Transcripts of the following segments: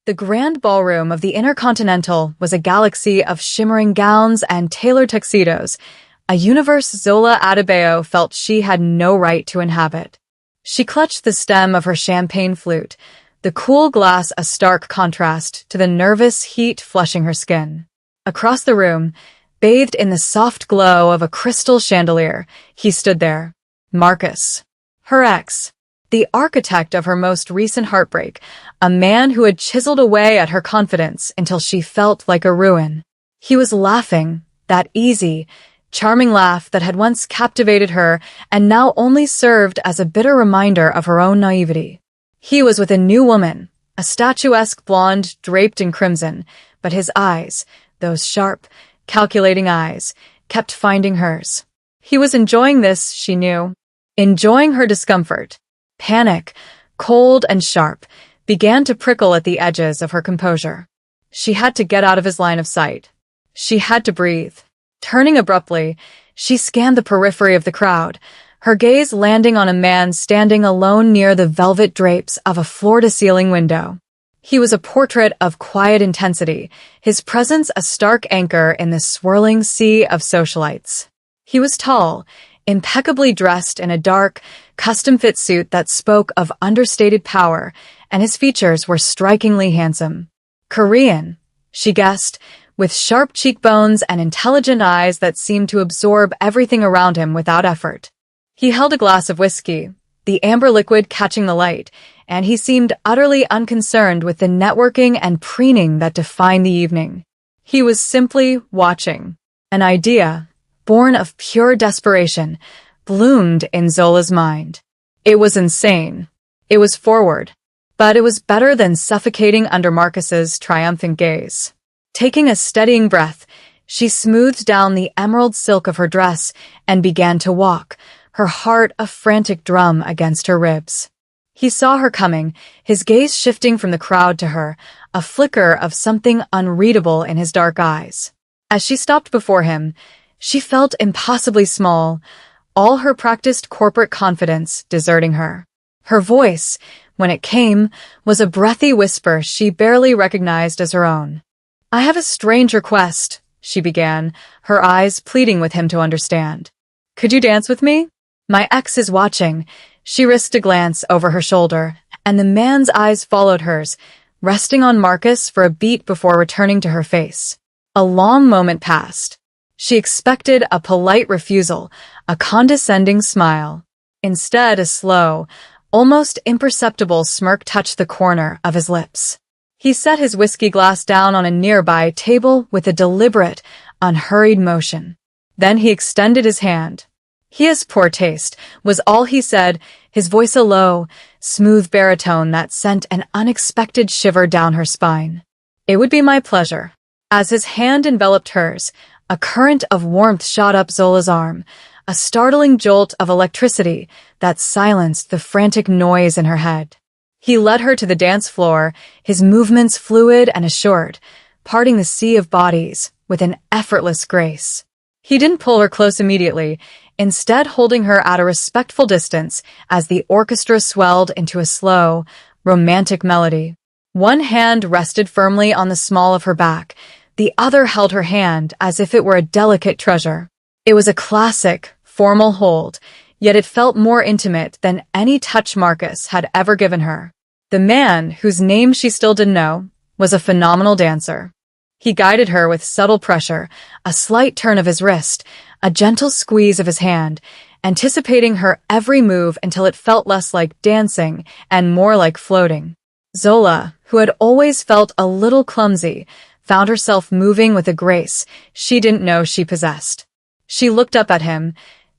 The grand ballroom of the Intercontinental was a galaxy of shimmering gowns and tailored tuxedos, a universe Zola Adebayo felt she had no right to inhabit. She clutched the stem of her champagne flute, the cool glass a stark contrast to the nervous heat flushing her skin. Across the room, bathed in the soft glow of a crystal chandelier, he stood there. Marcus. Her ex. The architect of her most recent heartbreak, a man who had chiseled away at her confidence until she felt like a ruin. He was laughing, that easy, charming laugh that had once captivated her and now only served as a bitter reminder of her own naivety. He was with a new woman, a statuesque blonde draped in crimson, but his eyes, those sharp, calculating eyes, kept finding hers. He was enjoying this, she knew. Enjoying her discomfort. Panic, cold and sharp, began to prickle at the edges of her composure. She had to get out of his line of sight. She had to breathe. Turning abruptly, she scanned the periphery of the crowd, her gaze landing on a man standing alone near the velvet drapes of a floor-to-ceiling window. He was a portrait of quiet intensity, his presence a stark anchor in the swirling sea of socialites. He was tall, impeccably dressed in a dark, custom-fit suit that spoke of understated power, and his features were strikingly handsome. Korean, she guessed, with sharp cheekbones and intelligent eyes that seemed to absorb everything around him without effort. He held a glass of whiskey, the amber liquid catching the light, and he seemed utterly unconcerned with the networking and preening that defined the evening. He was simply watching. An idea, born of pure desperation, bloomed in Zola's mind. It was insane. It was forward. But it was better than suffocating under Marcus's triumphant gaze. Taking a steadying breath, she smoothed down the emerald silk of her dress and began to walk, her heart a frantic drum against her ribs. He saw her coming, his gaze shifting from the crowd to her, a flicker of something unreadable in his dark eyes. As she stopped before him, she felt impossibly small, all her practiced corporate confidence deserting her. Her voice, when it came, was a breathy whisper she barely recognized as her own. "I have a strange request," she began, her eyes pleading with him to understand. "Could you dance with me? My ex is watching." She risked a glance over her shoulder, and the man's eyes followed hers, resting on Marcus for a beat before returning to her face. A long moment passed. She expected a polite refusal, a condescending smile. Instead, a slow, almost imperceptible smirk touched the corner of his lips. He set his whiskey glass down on a nearby table with a deliberate, unhurried motion. Then he extended his hand. "He has poor taste," was all he said, his voice a low, smooth baritone that sent an unexpected shiver down her spine. "It would be my pleasure." As his hand enveloped hers, a current of warmth shot up Zola's arm, a startling jolt of electricity that silenced the frantic noise in her head. He led her to the dance floor, his movements fluid and assured, parting the sea of bodies with an effortless grace. He didn't pull her close immediately, instead holding her at a respectful distance as the orchestra swelled into a slow, romantic melody. One hand rested firmly on the small of her back, the other held her hand as if it were a delicate treasure. It was a classic, formal hold, yet it felt more intimate than any touch Marcus had ever given her. The man, whose name she still didn't know, was a phenomenal dancer. He guided her with subtle pressure, a slight turn of his wrist, a gentle squeeze of his hand, anticipating her every move until it felt less like dancing and more like floating. Zola, who had always felt a little clumsy, found herself moving with a grace she didn't know she possessed. She looked up at him,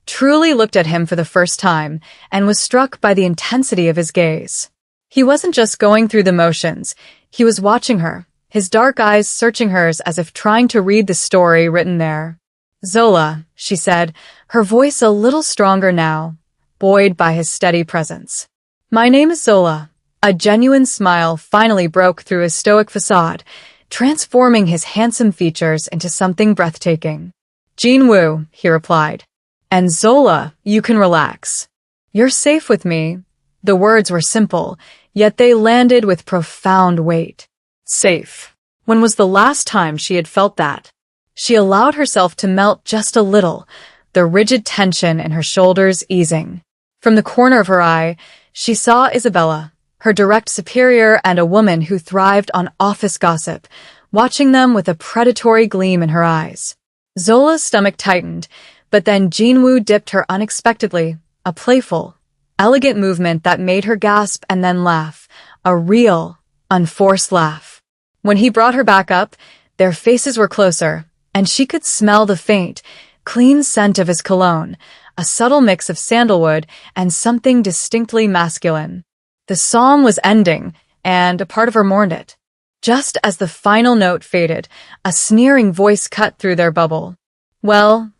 truly looked at him for the first time, and was struck by the intensity of his gaze. He wasn't just going through the motions, he was watching her, his dark eyes searching hers as if trying to read the story written there. "Zola," she said, her voice a little stronger now, buoyed by his steady presence. "My name is Zola." A genuine smile finally broke through his stoic facade, transforming his handsome features into something breathtaking. "Jean Wu," he replied. "And Zola, you can relax. You're safe with me." The words were simple, yet they landed with profound weight. Safe. When was the last time she had felt that? She allowed herself to melt just a little, the rigid tension in her shoulders easing. From the corner of her eye, she saw Isabella, her direct superior and a woman who thrived on office gossip, watching them with a predatory gleam in her eyes. Zola's stomach tightened, but then Jinwoo dipped her unexpectedly, a playful, elegant movement that made her gasp and then laugh, a real, unforced laugh. When he brought her back up, their faces were closer, and she could smell the faint, clean scent of his cologne, a subtle mix of sandalwood and something distinctly masculine. The song was ending, and a part of her mourned it. Just as the final note faded, a sneering voice cut through their bubble. Well,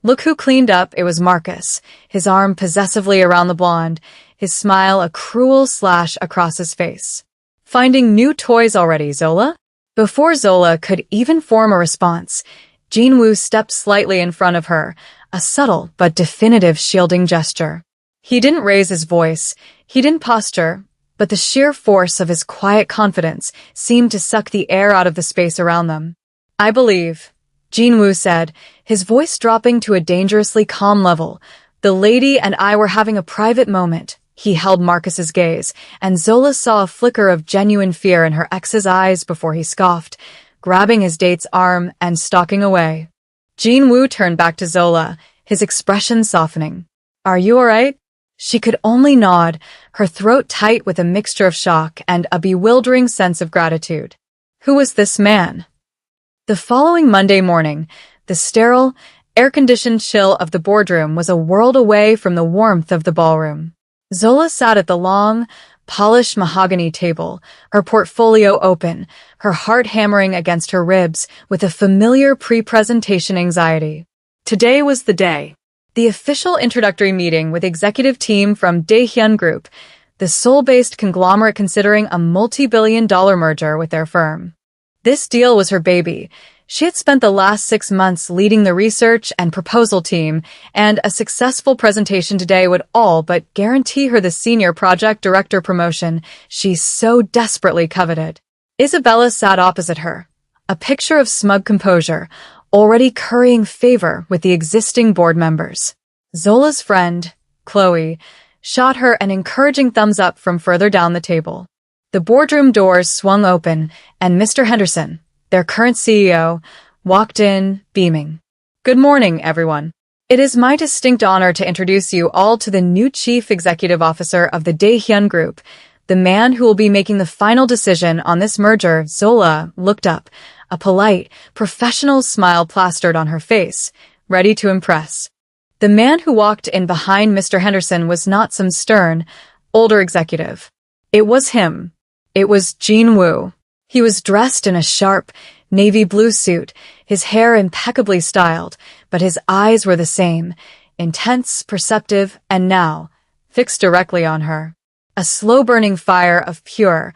look who cleaned up. It was Marcus, his arm possessively around the blonde, his smile a cruel slash across his face. Finding new toys already, Zola? Before Zola could even form a response, Jinwoo stepped slightly in front of her, a subtle but definitive shielding gesture. He didn't raise his voice, he didn't posture, but the sheer force of his quiet confidence seemed to suck the air out of the space around them. I believe, Jinwoo said, his voice dropping to a dangerously calm level. The lady and I were having a private moment. He held Marcus's gaze, and Zola saw a flicker of genuine fear in her ex's eyes before he scoffed, grabbing his date's arm and stalking away. Jinwoo turned back to Zola, his expression softening. Are you all right? She could only nod, her throat tight with a mixture of shock and a bewildering sense of gratitude. Who was this man? The following Monday morning, the sterile, air-conditioned chill of the boardroom was a world away from the warmth of the ballroom. Zola sat at the long, polished mahogany table, her portfolio open, her heart hammering against her ribs with a familiar pre-presentation anxiety. Today was the day. The official introductory meeting with executive team from Daehyun Group, the Seoul-based conglomerate considering a multi-billion-dollar merger with their firm. This deal was her baby. She had spent the last 6 months leading the research and proposal team, and a successful presentation today would all but guarantee her the senior project director promotion she so desperately coveted. Isabella sat opposite her, a picture of smug composure, already currying favor with the existing board members. Zola's friend, Chloe, shot her an encouraging thumbs up from further down the table. The boardroom doors swung open, and Mr. Henderson, their current CEO, walked in, beaming. Good morning, everyone. It is my distinct honor to introduce you all to the new Chief Executive Officer of the Daehyun Group, the man who will be making the final decision on this merger. Zola looked up, a polite, professional smile plastered on her face, ready to impress. The man who walked in behind Mr. Henderson was not some stern, older executive. It was him. It was Jinwoo. He was dressed in a sharp, navy blue suit, his hair impeccably styled, but his eyes were the same, intense, perceptive, and now, fixed directly on her. A slow-burning fire of pure,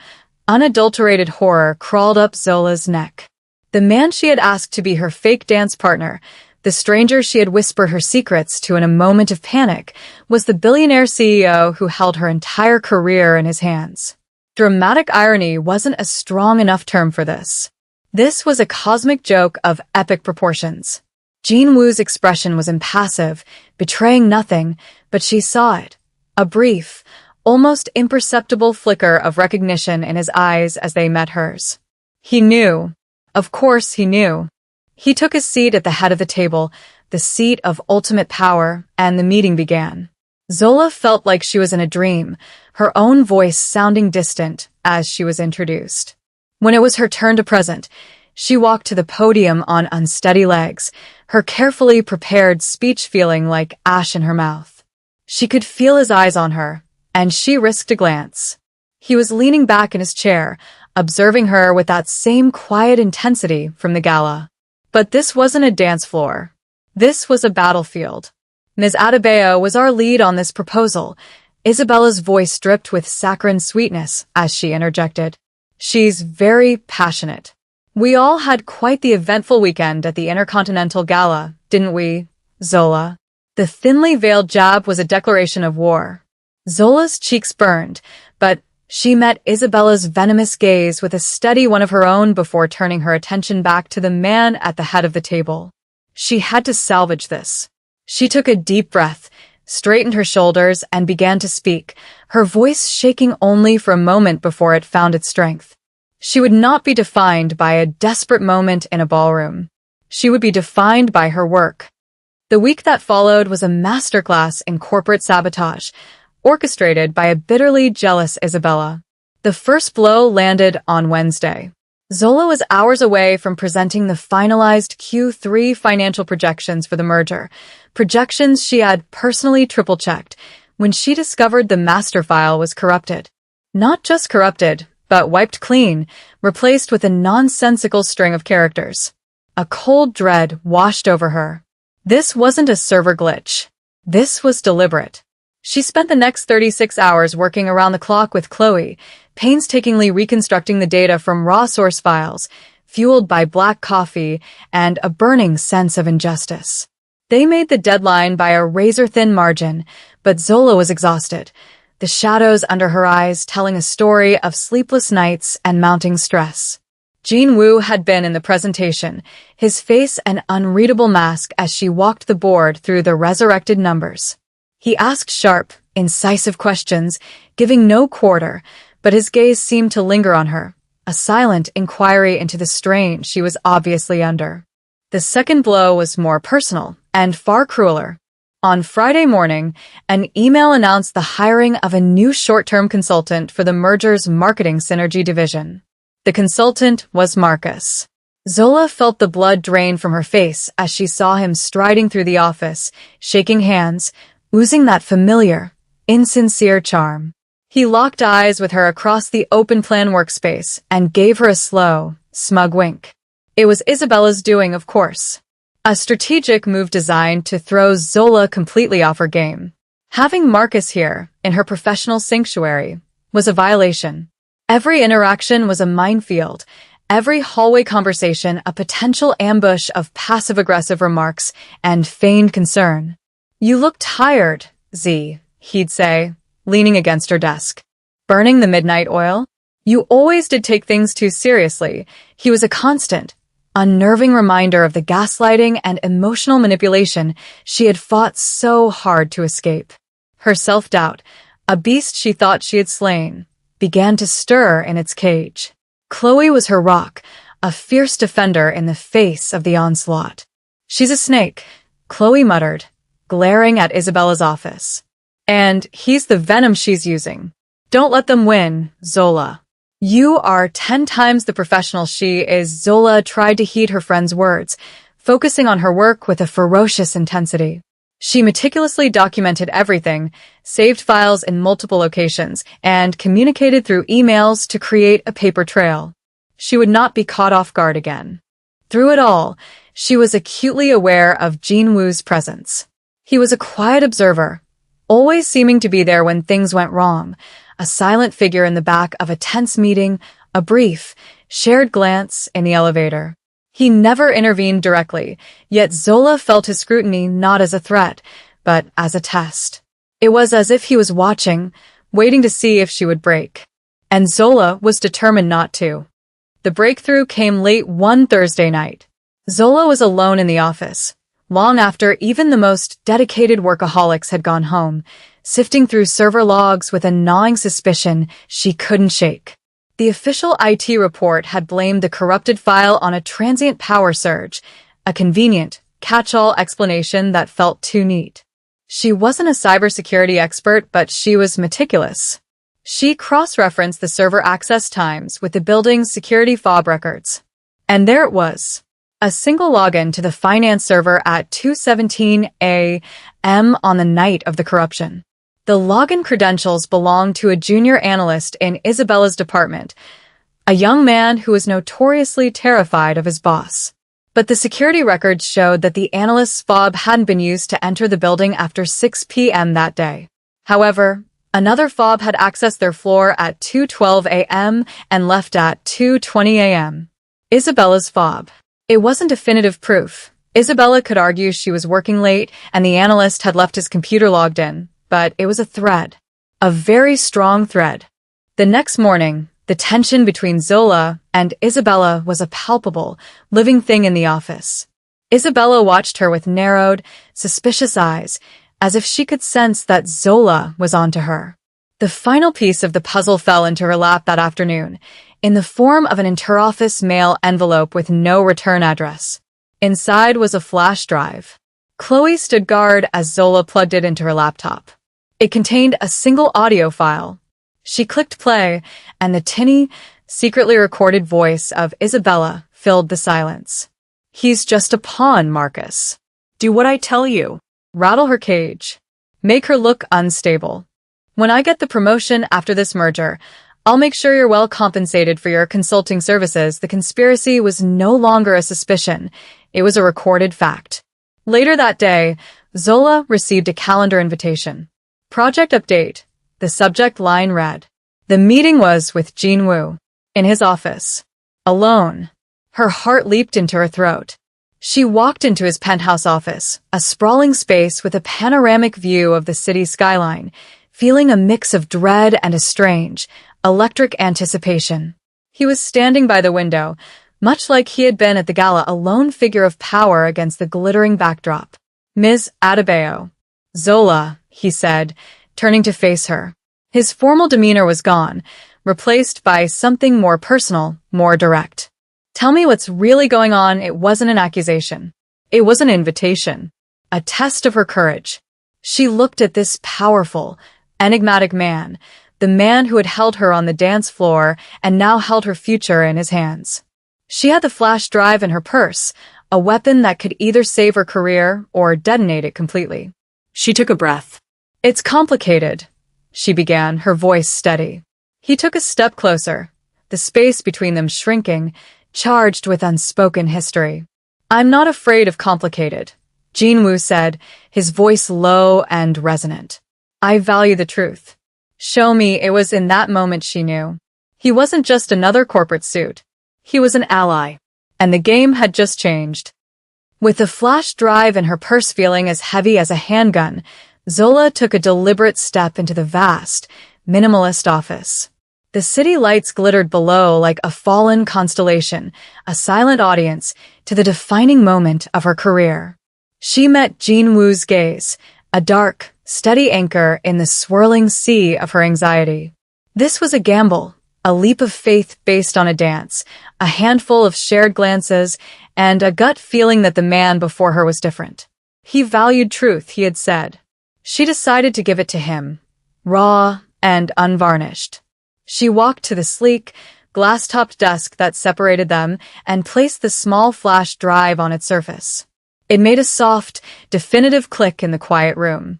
unadulterated horror crawled up Zola's neck. The man she had asked to be her fake dance partner, the stranger she had whispered her secrets to in a moment of panic, was the billionaire CEO who held her entire career in his hands. Dramatic irony wasn't a strong enough term for this. This was a cosmic joke of epic proportions. Jinwoo's expression was impassive, betraying nothing, but she saw it. A brief, almost imperceptible flicker of recognition in his eyes as they met hers. He knew. Of course he knew. He took his seat at the head of the table, the seat of ultimate power, and the meeting began. Zola felt like she was in a dream, her own voice sounding distant as she was introduced. When it was her turn to present, she walked to the podium on unsteady legs, her carefully prepared speech feeling like ash in her mouth. She could feel his eyes on her, and she risked a glance. He was leaning back in his chair, observing her with that same quiet intensity from the gala. But this wasn't a dance floor. This was a battlefield. Ms. Adebayo was our lead on this proposal. Isabella's voice dripped with saccharine sweetness as she interjected. She's very passionate. We all had quite the eventful weekend at the Intercontinental Gala, didn't we, Zola? The thinly veiled jab was a declaration of war. Zola's cheeks burned, but She met Isabella's venomous gaze with a steady one of her own before turning her attention back to the man at the head of the table. She had to salvage this. She took a deep breath, straightened her shoulders, and began to speak, her voice shaking only for a moment before it found its strength. She would not be defined by a desperate moment in a ballroom. She would be defined by her work. The week that followed was a masterclass in corporate sabotage, orchestrated by a bitterly jealous Isabella. The first blow landed on Wednesday. Zola was hours away from presenting the finalized Q3 financial projections for the merger, projections she had personally triple-checked, when she discovered the master file was corrupted. Not just corrupted, but wiped clean, replaced with a nonsensical string of characters. A cold dread washed over her. This wasn't a server glitch. This was deliberate. She spent the next 36 hours working around the clock with Chloe, painstakingly reconstructing the data from raw source files, fueled by black coffee and a burning sense of injustice. They made the deadline by a razor-thin margin, but Zola was exhausted, the shadows under her eyes telling a story of sleepless nights and mounting stress. Jin Woo had been in the presentation, his face an unreadable mask as she walked the board through the resurrected numbers. He asked sharp, incisive questions, giving no quarter, but his gaze seemed to linger on her, a silent inquiry into the strain she was obviously under. The second blow was more personal and far crueler. On Friday morning, an email announced the hiring of a new short-term consultant for the merger's marketing synergy division. The consultant was Marcus. Zola felt the blood drain from her face as she saw him striding through the office, shaking hands, oozing that familiar, insincere charm. He locked eyes with her across the open-plan workspace and gave her a slow, smug wink. It was Isabella's doing, of course. A strategic move designed to throw Zola completely off her game. Having Marcus here, in her professional sanctuary, was a violation. Every interaction was a minefield, every hallway conversation a potential ambush of passive-aggressive remarks and feigned concern. "You look tired, Z," he'd say, leaning against her desk. "Burning the midnight oil? You always did take things too seriously." He was a constant, unnerving reminder of the gaslighting and emotional manipulation she had fought so hard to escape. Her self-doubt, a beast she thought she had slain, began to stir in its cage. Chloe was her rock, a fierce defender in the face of the onslaught. "She's a snake," Chloe muttered, glaring at Isabella's office. "And he's the venom she's using. Don't let them win, Zola." "You are 10 times the professional she is." Zola tried to heed her friend's words, focusing on her work with a ferocious intensity. She meticulously documented everything, saved files in multiple locations, and communicated through emails to create a paper trail. She would not be caught off guard again. Through it all, she was acutely aware of Jin Woo's presence. He was a quiet observer, always seeming to be there when things went wrong, a silent figure in the back of a tense meeting, a brief, shared glance in the elevator. He never intervened directly, yet Zola felt his scrutiny not as a threat, but as a test. It was as if he was watching, waiting to see if she would break. And Zola was determined not to. The breakthrough came late one Thursday night. Zola was alone in the office, long after even the most dedicated workaholics had gone home, sifting through server logs with a gnawing suspicion she couldn't shake. The official IT report had blamed the corrupted file on a transient power surge, a convenient, catch-all explanation that felt too neat. She wasn't a cybersecurity expert, but she was meticulous. She cross-referenced the server access times with the building's security fob records. And there it was. A single login to the finance server at 2:17 a.m. on the night of the corruption. The login credentials belonged to a junior analyst in Isabella's department, a young man who was notoriously terrified of his boss. But the security records showed that the analyst's fob hadn't been used to enter the building after 6 p.m. that day. However, another fob had accessed their floor at 2:12 a.m. and left at 2:20 a.m. Isabella's fob. It wasn't definitive proof. Isabella could argue she was working late and the analyst had left his computer logged in, but it was a thread. A very strong thread. The next morning, the tension between Zola and Isabella was a palpable, living thing in the office. Isabella watched her with narrowed, suspicious eyes, as if she could sense that Zola was onto her. The final piece of the puzzle fell into her lap that afternoon, in the form of an interoffice mail envelope with no return address. Inside was a flash drive. Chloe stood guard as Zola plugged it into her laptop. It contained a single audio file. She clicked play, and the tinny, secretly recorded voice of Isabella filled the silence. "He's just a pawn, Marcus. Do what I tell you. Rattle her cage. Make her look unstable. When I get the promotion after this merger, I'll make sure you're well compensated for your consulting services." The conspiracy was no longer a suspicion. It was a recorded fact. Later that day, Zola received a calendar invitation. Project update. The subject line read. The meeting was with Jin Woo. In his office. Alone. Her heart leaped into her throat. She walked into his penthouse office, a sprawling space with a panoramic view of the city skyline, feeling a mix of dread and a strange, electric anticipation. He was standing by the window, much like he had been at the gala, a lone figure of power against the glittering backdrop. "Ms. Adebayo." "Zola," he said, turning to face her. His formal demeanor was gone, replaced by something more personal, more direct. "Tell me what's really going on." It wasn't an accusation. It was an invitation. A test of her courage. She looked at this powerful, enigmatic man, the man who had held her on the dance floor and now held her future in his hands. She had the flash drive in her purse, a weapon that could either save her career or detonate it completely. She took a breath. "It's complicated," she began, her voice steady. He took a step closer, the space between them shrinking, charged with unspoken history. "I'm not afraid of complicated," Jin Woo said, his voice low and resonant. "I value the truth." "Show me." It was in that moment she knew. He wasn't just another corporate suit. He was an ally. And the game had just changed. With the flash drive in her purse feeling as heavy as a handgun, Zola took a deliberate step into the vast, minimalist office. The city lights glittered below like a fallen constellation, a silent audience to the defining moment of her career. She met Jin Woo's gaze, a dark, steady anchor in the swirling sea of her anxiety. This was a gamble, a leap of faith based on a dance, a handful of shared glances, and a gut feeling that the man before her was different. He valued truth, he had said. She decided to give it to him, raw and unvarnished. She walked to the sleek, glass-topped desk that separated them and placed the small flash drive on its surface. It made a soft, definitive click in the quiet room.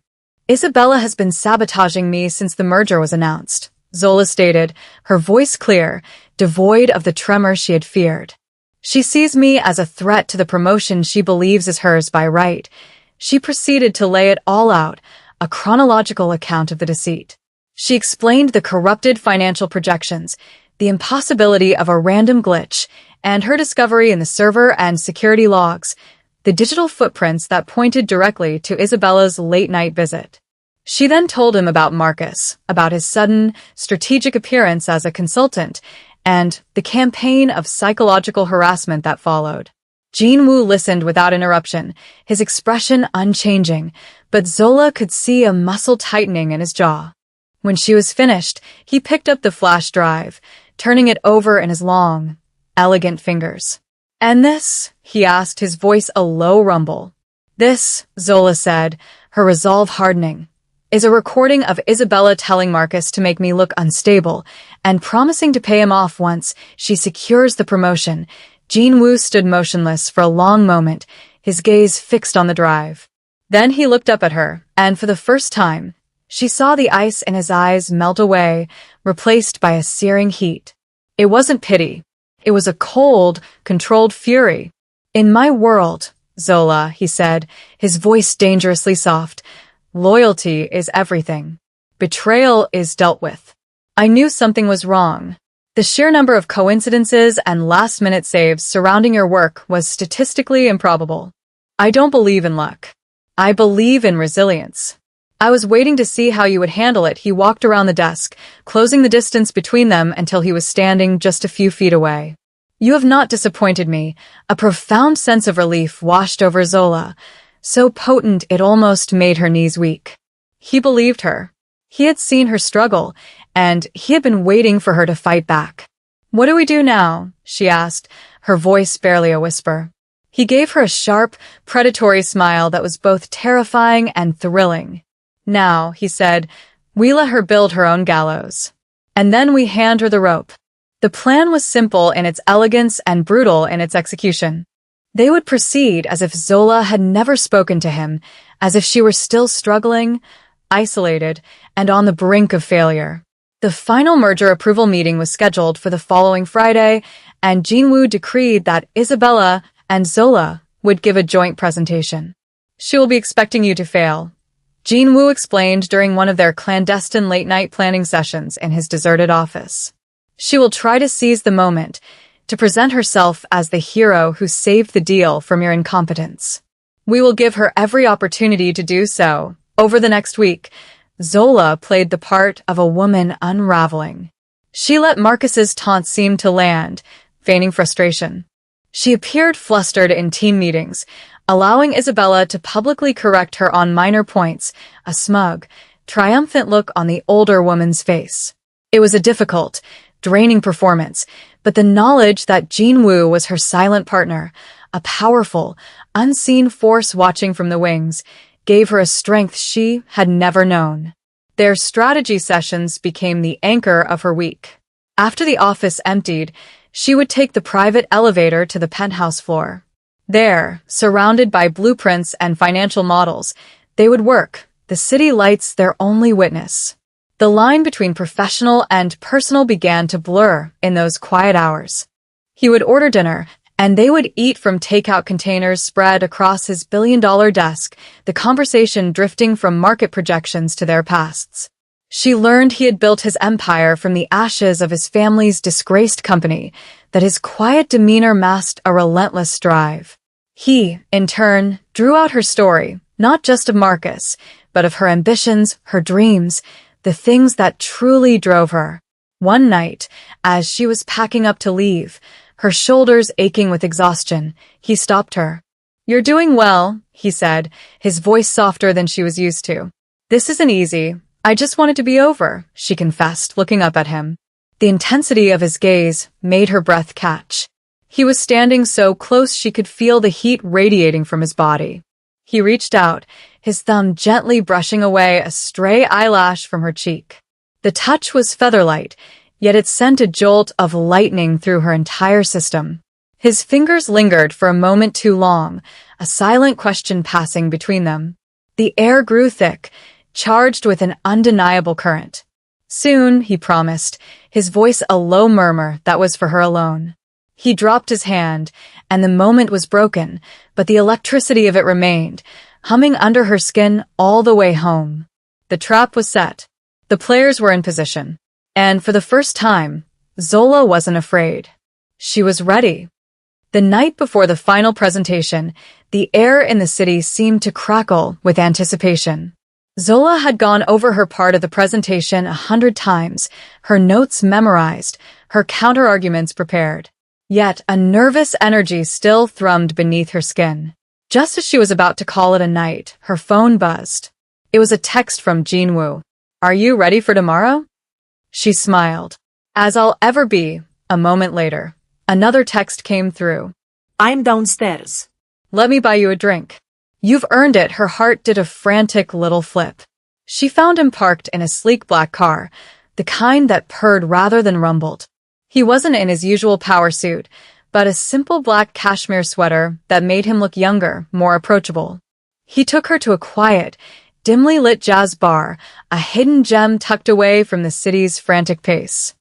"Isabella has been sabotaging me since the merger was announced," Zola stated, her voice clear, devoid of the tremor she had feared. "She sees me as a threat to the promotion she believes is hers by right." She proceeded to lay it all out, a chronological account of the deceit. She explained the corrupted financial projections, the impossibility of a random glitch, and her discovery in the server and security logs, the digital footprints that pointed directly to Isabella's late-night visit. She then told him about Marcus, about his sudden, strategic appearance as a consultant, and the campaign of psychological harassment that followed. Jin Woo listened without interruption, his expression unchanging, but Zola could see a muscle tightening in his jaw. When she was finished, he picked up the flash drive, turning it over in his long, elegant fingers. "And this?" he asked, his voice a low rumble. "This," Zola said, her resolve hardening, "is a recording of Isabella telling Marcus to make me look unstable and promising to pay him off once she secures the promotion." Jin Woo stood motionless for a long moment, his gaze fixed on the drive. Then he looked up at her, and for the first time, she saw the ice in his eyes melt away, replaced by a searing heat. It wasn't pity. It was a cold, controlled fury. "In my world, Zola," he said, his voice dangerously soft, "loyalty is everything. Betrayal is dealt with. I knew something was wrong. The sheer number of coincidences and last-minute saves surrounding your work was statistically improbable. I don't believe in luck. I believe in resilience." I was waiting to see how you would handle it. He walked around the desk, closing the distance between them until he was standing just a few feet away. You have not disappointed me. A profound sense of relief washed over Zola, so potent it almost made her knees weak. He believed her. He had seen her struggle, and he had been waiting for her to fight back. "What do we do now?" she asked, her voice barely a whisper. He gave her a sharp, predatory smile that was both terrifying and thrilling. "Now," he said, "we let her build her own gallows. And then we hand her the rope." The plan was simple in its elegance and brutal in its execution. They would proceed as if Zola had never spoken to him, as if she were still struggling, isolated, and on the brink of failure. The final merger approval meeting was scheduled for the following Friday, and Jinwoo decreed that Isabella and Zola would give a joint presentation. "She will be expecting you to fail," Jinwoo explained during one of their clandestine late-night planning sessions in his deserted office. "She will try to seize the moment, to present herself as the hero who saved the deal from your incompetence. We will give her every opportunity to do so." Over the next week, Zola played the part of a woman unraveling. She let Marcus's taunts seem to land, feigning frustration. She appeared flustered in team meetings, allowing Isabella to publicly correct her on minor points, a smug, triumphant look on the older woman's face. It was a difficult, draining performance, but the knowledge that Jinwoo was her silent partner, a powerful, unseen force watching from the wings, gave her a strength she had never known. Their strategy sessions became the anchor of her week. After the office emptied, she would take the private elevator to the penthouse floor. There, surrounded by blueprints and financial models, they would work, the city lights their only witness. The line between professional and personal began to blur in those quiet hours. He would order dinner, and they would eat from takeout containers spread across his billion-dollar desk, the conversation drifting from market projections to their pasts. She learned he had built his empire from the ashes of his family's disgraced company, that his quiet demeanor masked a relentless drive. He, in turn, drew out her story, not just of Marcus, but of her ambitions, her dreams, the things that truly drove her. One night, as she was packing up to leave, her shoulders aching with exhaustion, he stopped her. "You're doing well," he said, his voice softer than she was used to. "This isn't easy. I just want it to be over," she confessed, looking up at him. The intensity of his gaze made her breath catch. He was standing so close she could feel the heat radiating from his body. He reached out, his thumb gently brushing away a stray eyelash from her cheek. The touch was featherlight, yet it sent a jolt of lightning through her entire system. His fingers lingered for a moment too long, a silent question passing between them. The air grew thick, charged with an undeniable current. "Soon," he promised, his voice a low murmur that was for her alone. He dropped his hand, and the moment was broken, but the electricity of it remained, humming under her skin all the way home. The trap was set. The players were in position. And for the first time, Zola wasn't afraid. She was ready. The night before the final presentation, the air in the city seemed to crackle with anticipation. Zola had gone over her part of the presentation 100 times, her notes memorized, her counter-arguments prepared. Yet a nervous energy still thrummed beneath her skin. Just as she was about to call it a night, her phone buzzed. It was a text from Jinwoo. "Are you ready for tomorrow?" She smiled. "As I'll ever be." A moment later, another text came through. "I'm downstairs." "Let me buy you a drink." "You've earned it." Her heart did a frantic little flip. She found him parked in a sleek black car, the kind that purred rather than rumbled. He wasn't in his usual power suit, but a simple black cashmere sweater that made him look younger, more approachable. He took her to a quiet, dimly lit jazz bar, a hidden gem tucked away from the city's frantic pace.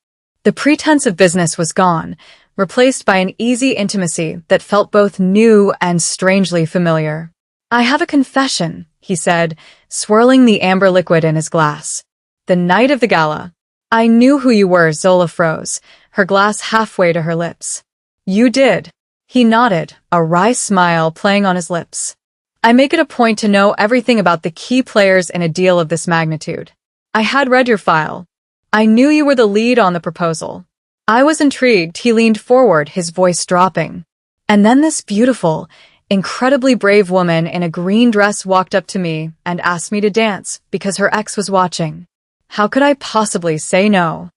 The pretense of business was gone, replaced by an easy intimacy that felt both new and strangely familiar. "I have a confession," he said, swirling the amber liquid in his glass. "The night of the gala. I knew who you were." Zola froze, her glass halfway to her lips. "You did." He nodded, a wry smile playing on his lips. I make it a point to know everything about the key players in a deal of this magnitude. I had read your file. I knew you were the lead on the proposal. I was intrigued. He leaned forward, his voice dropping. And then this beautiful, incredibly brave woman in a green dress walked up to me and asked me to dance because her ex was watching. How could I possibly say no?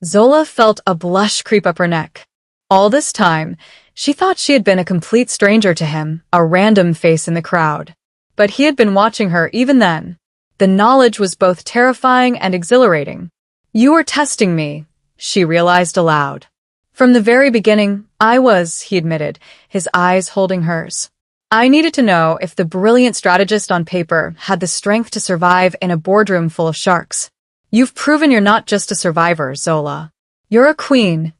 Zola felt a blush creep up her neck. All this time, she thought she had been a complete stranger to him, a random face in the crowd. But he had been watching her even then. The knowledge was both terrifying and exhilarating. You were testing me, she realized aloud. From the very beginning, I was, he admitted, his eyes holding hers. I needed to know if the brilliant strategist on paper had the strength to survive in a boardroom full of sharks. You've proven you're not just a survivor, Zola. You're a queen.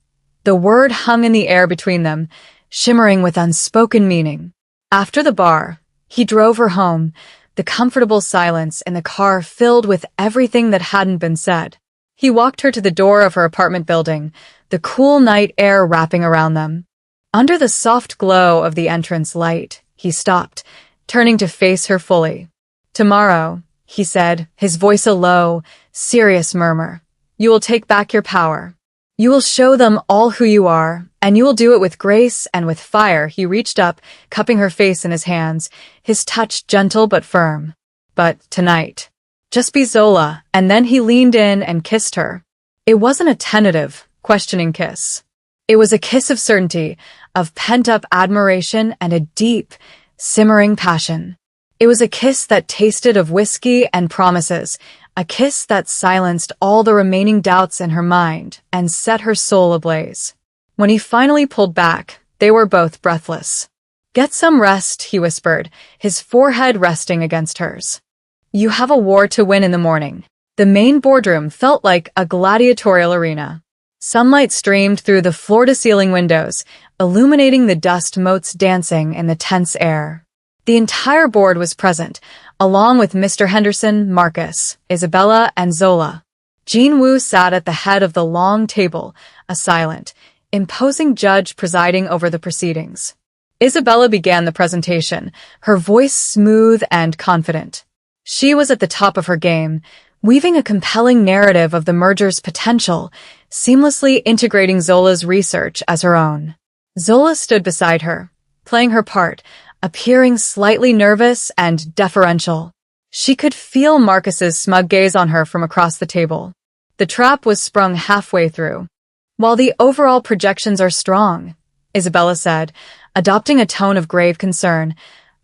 The word hung in the air between them, shimmering with unspoken meaning. After the bar, he drove her home, the comfortable silence in the car filled with everything that hadn't been said. He walked her to the door of her apartment building, the cool night air wrapping around them. Under the soft glow of the entrance light, he stopped, turning to face her fully. Tomorrow, he said, his voice a low, serious murmur, you will take back your power. You will show them all who you are, and you will do it with grace and with fire. He reached up, cupping her face in his hands, his touch gentle but firm. But tonight, just be Zola, and then he leaned in and kissed her. It wasn't a tentative, questioning kiss. It was a kiss of certainty, of pent-up admiration and a deep, simmering passion. It was a kiss that tasted of whiskey and promises, a kiss that silenced all the remaining doubts in her mind and set her soul ablaze. When he finally pulled back, they were both breathless. Get some rest, he whispered, his forehead resting against hers. You have a war to win in the morning. The main boardroom felt like a gladiatorial arena. Sunlight streamed through the floor-to-ceiling windows, illuminating the dust motes dancing in the tense air. The entire board was present, along with Mr. Henderson, Marcus, Isabella, and Zola. Jean Wu sat at the head of the long table, a silent, imposing judge presiding over the proceedings. Isabella began the presentation, her voice smooth and confident. She was at the top of her game, weaving a compelling narrative of the merger's potential, seamlessly integrating Zola's research as her own. Zola stood beside her, playing her part, appearing slightly nervous and deferential. She could feel Marcus's smug gaze on her from across the table. The trap was sprung halfway through. While the overall projections are strong, Isabella said, adopting a tone of grave concern,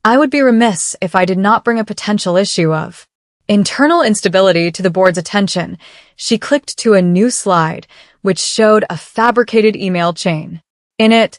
I would be remiss if I did not bring a potential issue of internal instability to the board's attention. She clicked to a new slide, which showed a fabricated email chain. In it,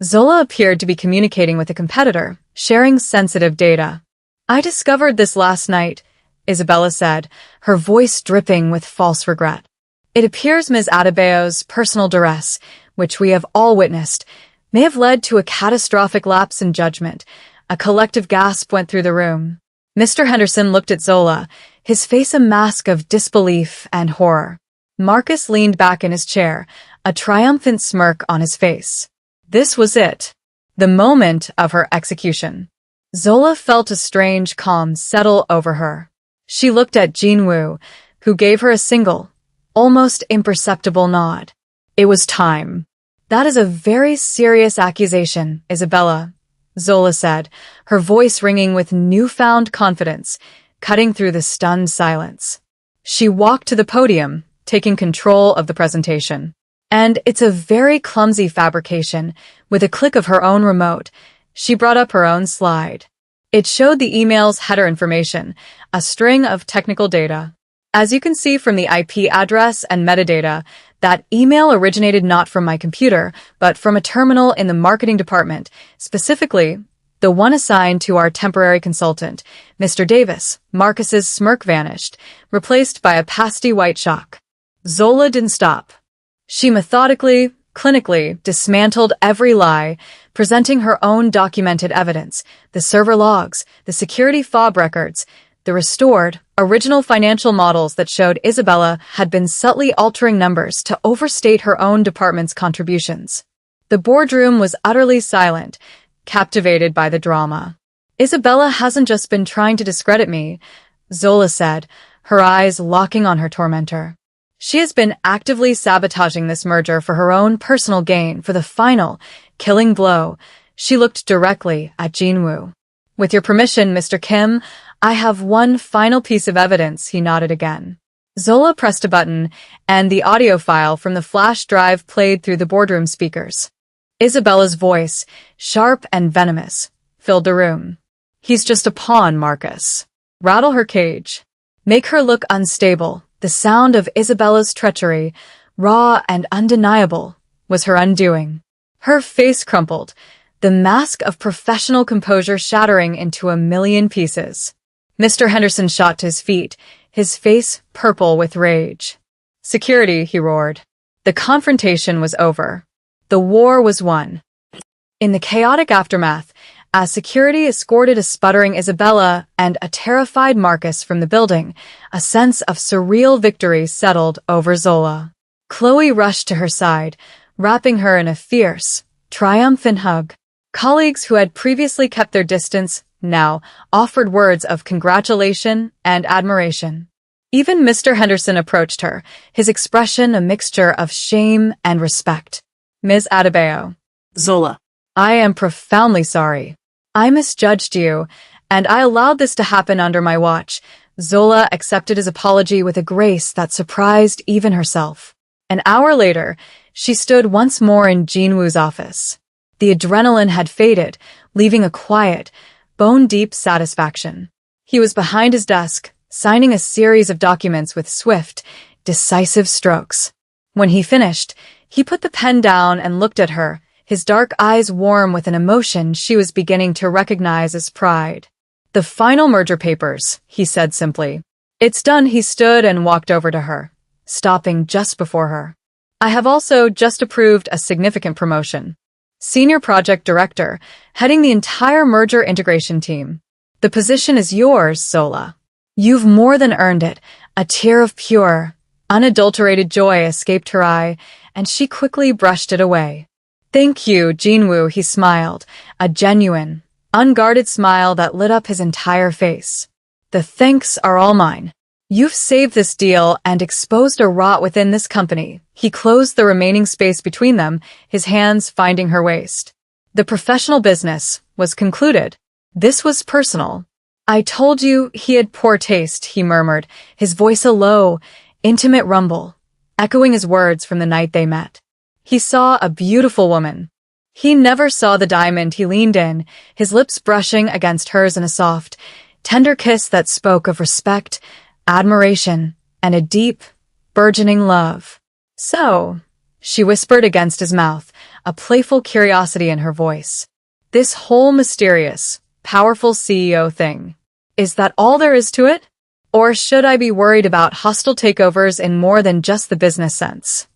Zola appeared to be communicating with a competitor, sharing sensitive data. I discovered this last night, Isabella said, her voice dripping with false regret. It appears Ms. Adebayo's personal duress, which we have all witnessed, may have led to a catastrophic lapse in judgment. A collective gasp went through the room. Mr. Henderson looked at Zola, his face a mask of disbelief and horror. Marcus leaned back in his chair, a triumphant smirk on his face. This was it. The moment of her execution. Zola felt a strange calm settle over her. She looked at Jean Wu, who gave her a single, almost imperceptible nod. It was time. That is a very serious accusation, Isabella, Zola said, her voice ringing with newfound confidence, cutting through the stunned silence. She walked to the podium, taking control of the presentation. And it's a very clumsy fabrication. With a click of her own remote, she brought up her own slide. It showed the email's header information, a string of technical data. As you can see from the IP address and metadata, that email originated not from my computer, but from a terminal in the marketing department, specifically the one assigned to our temporary consultant, Mr. Davis. Marcus's smirk vanished, replaced by a pasty white shock. Zola didn't stop. She methodically, clinically dismantled every lie, presenting her own documented evidence, the server logs, the security fob records, the restored, original financial models that showed Isabella had been subtly altering numbers to overstate her own department's contributions. The boardroom was utterly silent, captivated by the drama. Isabella hasn't just been trying to discredit me, Zola said, her eyes locking on her tormentor. She has been actively sabotaging this merger for her own personal gain. For the final, killing blow, she looked directly at Jinwoo. With your permission, Mr. Kim, I have one final piece of evidence, he nodded again. Zola pressed a button, and the audio file from the flash drive played through the boardroom speakers. Isabella's voice, sharp and venomous, filled the room. He's just a pawn, Marcus. Rattle her cage. Make her look unstable. The sound of Isabella's treachery, raw and undeniable, was her undoing. Her face crumpled, the mask of professional composure shattering into a million pieces. Mr. Henderson shot to his feet, his face purple with rage. Security, he roared. The confrontation was over. The war was won. In the chaotic aftermath, as security escorted a sputtering Isabella and a terrified Marcus from the building, a sense of surreal victory settled over Zola. Chloe rushed to her side, wrapping her in a fierce, triumphant hug. Colleagues who had previously kept their distance now offered words of congratulation and admiration. Even Mr. Henderson approached her, his expression a mixture of shame and respect. Ms. Adebayo. Zola. I am profoundly sorry. I misjudged you, and I allowed this to happen under my watch. Zola accepted his apology with a grace that surprised even herself. An hour later, she stood once more in Jinwoo's office. The adrenaline had faded, leaving a quiet, bone-deep satisfaction. He was behind his desk, signing a series of documents with swift, decisive strokes. When he finished, he put the pen down and looked at her, his dark eyes warm with an emotion she was beginning to recognize as pride. The final merger papers, he said simply. It's done. He stood and walked over to her, stopping just before her. I have also just approved a significant promotion. Senior Project Director, heading the entire merger integration team. The position is yours, Zola. You've more than earned it. A tear of pure, unadulterated joy escaped her eye, and she quickly brushed it away. Thank you, Jinwoo, he smiled, a genuine, unguarded smile that lit up his entire face. The thanks are all mine. You've saved this deal and exposed a rot within this company. He closed the remaining space between them, his hands finding her waist. The professional business was concluded. This was personal. I told you he had poor taste, he murmured, his voice a low, intimate rumble, echoing his words from the night they met. He saw a beautiful woman. He never saw the diamond. He leaned in, his lips brushing against hers in a soft, tender kiss that spoke of respect, admiration, and a deep, burgeoning love. So, she whispered against his mouth, a playful curiosity in her voice. This whole mysterious, powerful CEO thing. Is that all there is to it? Or should I be worried about hostile takeovers in more than just the business sense?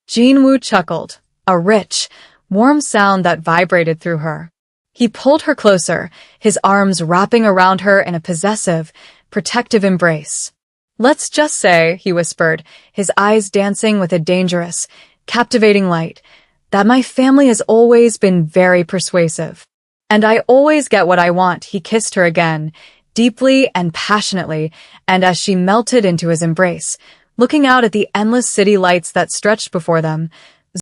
Jinwoo chuckled, a rich, warm sound that vibrated through her. He pulled her closer, his arms wrapping around her in a possessive, protective embrace. Let's just say, he whispered, his eyes dancing with a dangerous, captivating light, that my family has always been very persuasive. And I always get what I want. He kissed her again, deeply and passionately, and as she melted into his embrace, looking out at the endless city lights that stretched before them,